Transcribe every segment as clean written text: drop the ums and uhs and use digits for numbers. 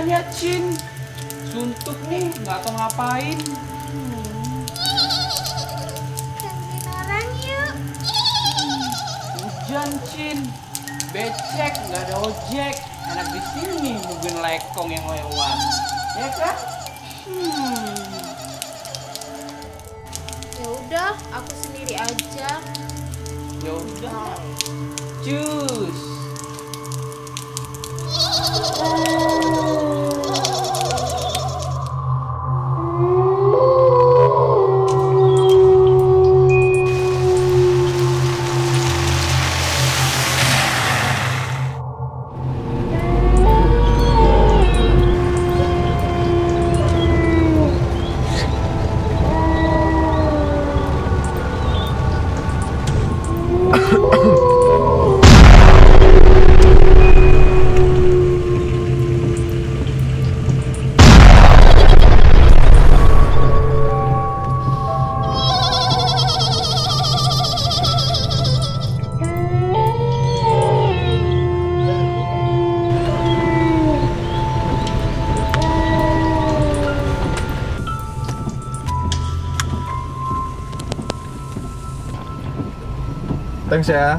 hujan ya, Cin. Suntuk nih, nggak tahu ngapain. Gangguin orang yuk. Hujan, Cin. Becek, nggak ada ojek. Enak di sini nungguin lekong yang lewat. Ya kan? Ya udah, aku sendiri aja. Ya udah. Cus. Thanks ya.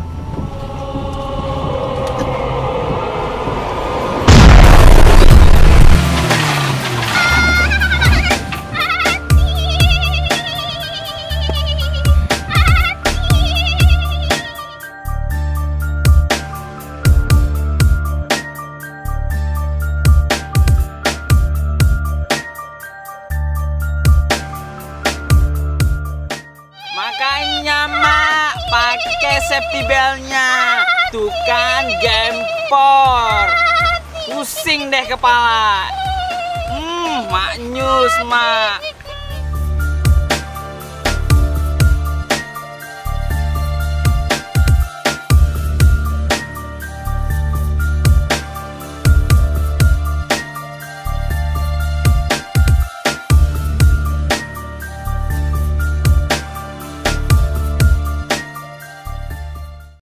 Makanya mak pakai safety beltnya. Tuh kan gempor. Pusing deh kepala. Maknyus mak.